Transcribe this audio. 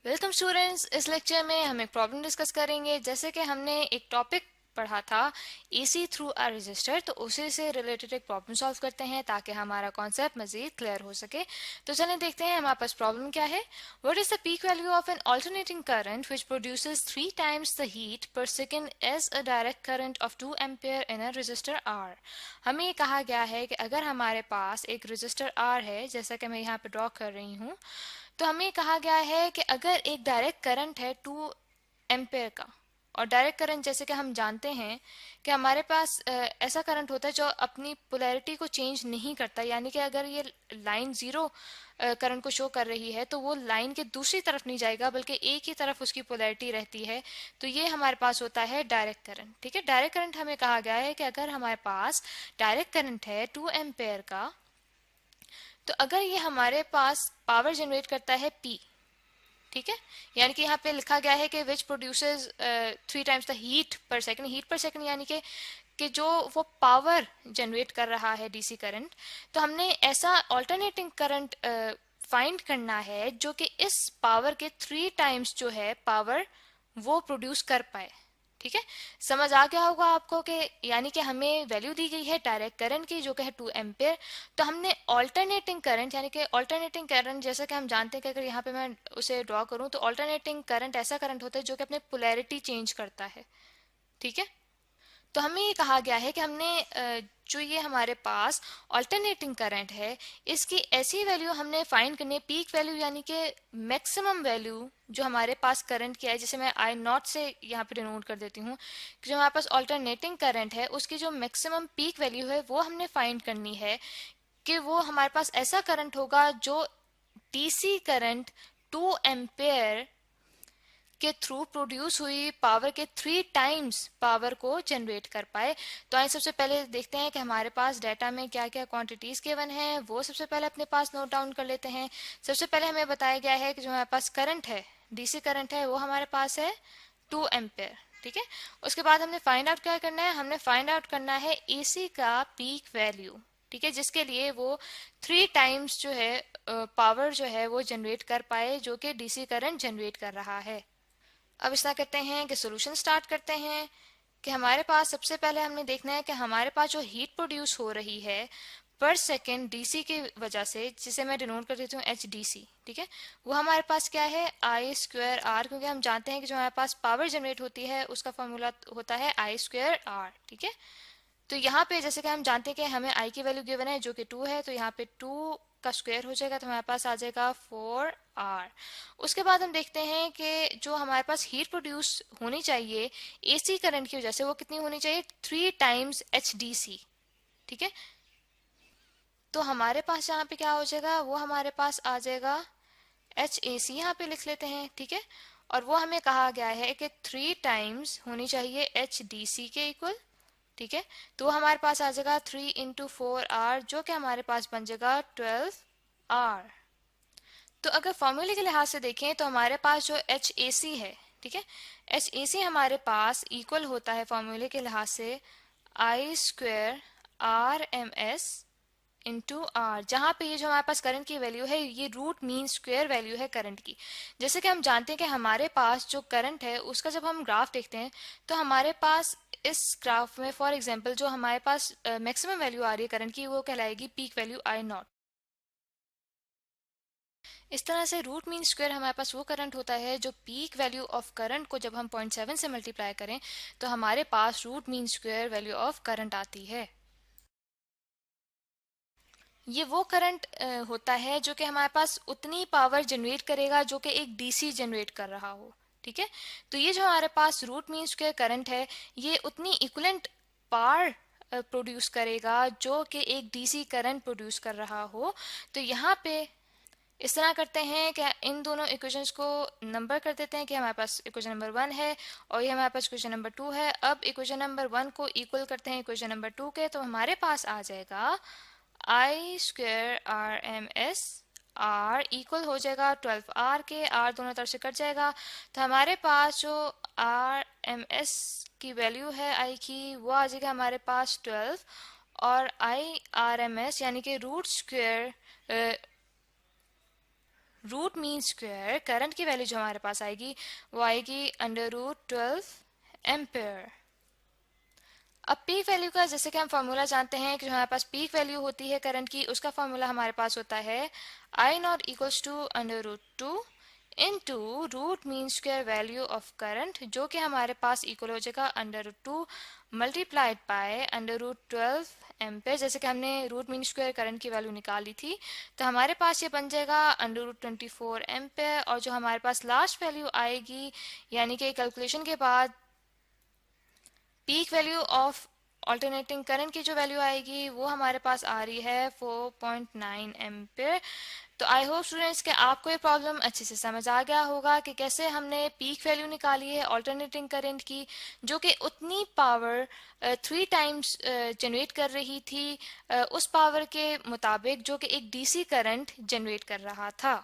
Welcome students. इस lecture में हम एक प्रॉब्लम डिस्कस करेंगे। जैसे कि हमने एक टॉपिक पढ़ा था एसी थ्रू अ रजिस्टर, तो उसी से रिलेटेड एक प्रॉब्लम सॉल्व करते हैं ताकि हमारा कॉन्सेप्ट मजीद क्लियर हो सके। तो चलिए देखते हैं हमारे पास प्रॉब्लम क्या है। What is the peak value of an alternating current which produces 3 times the heat per second as a direct current of 2 ampere in a resistor R. हमें ये कहा गया है कि अगर हमारे पास एक रजिस्टर आर है, जैसा कि मैं यहाँ पे ड्रॉ कर रही हूँ, तो हमें कहा गया है कि अगर एक डायरेक्ट करंट है 2 एम्पेयर का, और डायरेक्ट करंट जैसे कि हम जानते हैं कि हमारे पास ऐसा करंट होता है जो अपनी पोलैरिटी को चेंज नहीं करता, यानी कि अगर ये लाइन जीरो करंट को शो कर रही है तो वो लाइन के दूसरी तरफ नहीं जाएगा बल्कि एक ही तरफ उसकी पोलैरिटी रहती है। तो ये हमारे पास होता है डायरेक्ट करंट। ठीक है, डायरेक्ट करंट हमें कहा गया है कि अगर हमारे पास डायरेक्ट करंट है 2 एम्पेयर का, तो अगर ये हमारे पास पावर जनरेट करता है P, ठीक है, यानी कि यहाँ पे लिखा गया है कि which produces 3 times the heat पर सेकंड। हीट पर सेकंड यानी कि जो वो पावर जनरेट कर रहा है डीसी करंट। तो हमने ऐसा अल्टरनेटिंग करंट फाइंड करना है जो कि इस पावर के 3 टाइम्स जो है पावर वो प्रोड्यूस कर पाए। ठीक है, समझ आ गया होगा आपको कि यानी कि हमें वैल्यू दी गई है डायरेक्ट करंट की जो कि है 2 एम्पेयर। तो हमने ऑल्टरनेटिंग करंट, यानी कि ऑल्टरनेटिंग करंट जैसा कि हम जानते हैं कि अगर यहाँ पे मैं उसे ड्रॉ करूँ तो ऑल्टरनेटिंग करंट ऐसा करंट होता है जो कि अपने पोलैरिटी चेंज करता है। ठीक है, तो हमें ये कहा गया है कि हमने जो ये हमारे पास ऑल्टरनेटिंग करंट है इसकी ऐसी वैल्यू हमने फाइंड करनी है, पीक वैल्यू यानी कि मैक्सिमम वैल्यू जो हमारे पास करंट की है, जिसे मैं आई नॉट से यहाँ पे डिनोट कर देती हूँ कि जो हमारे पास ऑल्टरनेटिंग करंट है उसकी जो मैक्सिमम पीक वैल्यू है वो हमने फाइंड करनी है कि वो हमारे पास ऐसा करंट होगा जो डीसी करंट 2 एम्पेयर के थ्रू प्रोड्यूस हुई पावर के 3 टाइम्स पावर को जनरेट कर पाए। तो आइए सबसे पहले देखते हैं कि हमारे पास डाटा में क्या क्या क्वांटिटीज गिवन है, वो सबसे पहले अपने पास नोट डाउन कर लेते हैं। सबसे पहले हमें बताया गया है कि जो हमारे पास करंट है, डीसी करंट है, वो हमारे पास है 2 एम्पेयर। ठीक है, उसके बाद हमने फाइंड आउट क्या करना है, हमने फाइंड आउट करना है एसी का पीक वैल्यू। ठीक है, जिसके लिए वो 3 टाइम्स जो है पावर जो है वो जनरेट कर पाए जो कि डीसी करंट जनरेट कर रहा है। अब इस तरह करते हैं कि सोल्यूशन स्टार्ट करते हैं कि हमारे पास सबसे पहले हमने देखना है कि हमारे पास जो हीट प्रोड्यूस हो रही है पर सेकेंड डीसी की वजह से, जिसे मैं डिनोट कर देती हूँ एच डी सी। ठीक है, वो हमारे पास क्या है आई स्क्वायर आर, क्योंकि हम जानते हैं कि जो हमारे पास पावर जनरेट होती है उसका फॉर्मूला होता है आई स्क्वायर आर। ठीक है, तो यहाँ पे जैसे कि हम जानते हैं कि हमें आई की वैल्यू गिवन है जो कि 2 है, तो यहाँ पे 2 का स्क्वायर हो जाएगा तो हमारे पास आ जाएगा 4r। उसके बाद हम देखते हैं कि जो हमारे पास हीट प्रोड्यूस होनी चाहिए एसी करंट की वजह से वो कितनी होनी चाहिए, 3 टाइम्स एच डी सी। ठीक है, तो हमारे पास यहाँ पे क्या हो जाएगा, वो हमारे पास आ जाएगा एच ए सी, यहाँ पे लिख लेते हैं। ठीक है, और वो हमें कहा गया है कि 3 टाइम्स होनी चाहिए एच डी सी के इक्वल। ठीक है, तो हमारे पास आ जाएगा 3 × 4r जो कि हमारे पास बन जाएगा 12r। तो अगर फॉर्मूले के लिहाज से देखें तो हमारे पास जो एच ए सी है, ठीक है, एच ए सी हमारे पास इक्वल होता है फॉर्मूले के लिहाज से I square R M S into R, जहाँ पे ये जो हमारे पास करंट की वैल्यू है ये रूट मीन स्क्वायर वैल्यू है करंट की। जैसे कि हम जानते हैं कि हमारे पास जो करंट है उसका जब हम ग्राफ देखते हैं तो हमारे पास इस ग्राफ में फॉर एग्जांपल जो हमारे पास मैक्सिमम वैल्यू आ रही है करंट की वो कहलाएगी पीक वैल्यू आई नॉट। इस तरह से रूट मीन स्क्वायर हमारे पास वो करंट होता है जो पीक वैल्यू ऑफ करंट को जब हम 0.7 से मल्टीप्लाई करें तो हमारे पास root mean square value of current आती है। ये वो करंट होता है जो कि हमारे पास उतनी पावर जनरेट करेगा जो कि एक डीसी जनरेट कर रहा हो। ठीक है, तो ये जो हमारे पास रूट मीन स्क्वायर करंट है ये उतनी इक्विवेलेंट पावर प्रोड्यूस करेगा जो कि एक डीसी करंट प्रोड्यूस कर रहा हो। तो यहाँ पे इस तरह करते हैं कि इन दोनों इक्वेशंस को नंबर कर देते हैं कि हमारे पास इक्वेशन नंबर 1 है और ये हमारे पास इक्वेशन नंबर 2 है। अब इक्वेशन नंबर 1 को इक्वल करते हैं इक्वेशन नंबर 2 के, तो हमारे पास आ जाएगा I square R M S, R equal हो जाएगा 12r के, आर दोनों तरफ से कट जाएगा तो हमारे पास जो आर एम एस की वैल्यू है आई की वो आ जाएगा हमारे पास 12, और आई आर एम एस यानी कि रूट मीन स्क्वायर करंट की वैल्यू जो हमारे पास आएगी वो आएगी √12 एम्पेयर। अब पीक वैल्यू का जैसे कि हम फार्मूला जानते हैं कि जो हमारे पास पीक वैल्यू होती है करंट की, उसका फार्मूला हमारे पास होता है I not equals to √2 into root mean square value of current, जो कि हमारे पास इक्वल हो जाएगा √2 मल्टीप्लाइड बाय √12 एम्पेयर। जैसे कि हमने रूट मीन स्क्वायर करंट की वैल्यू निकाली थी, तो हमारे पास ये बन जाएगा √24 एम्पेयर। और जो हमारे पास लास्ट वैल्यू आएगी, यानी कि कैलकुलेशन के बाद peak value of alternating current की जो वैल्यू आएगी वो हमारे पास आ रही है 4.9 एम्पेयर। तो आई होप स्टूडेंट्स कि आपको ये प्रॉब्लम अच्छे से समझ आ गया होगा कि कैसे हमने पीक वैल्यू निकाली है ऑल्टरनेटिंग करंट की, जो कि उतनी पावर 3 टाइम्स जनरेट कर रही थी उस पावर के मुताबिक जो कि एक डीसी करंट जनरेट कर रहा था।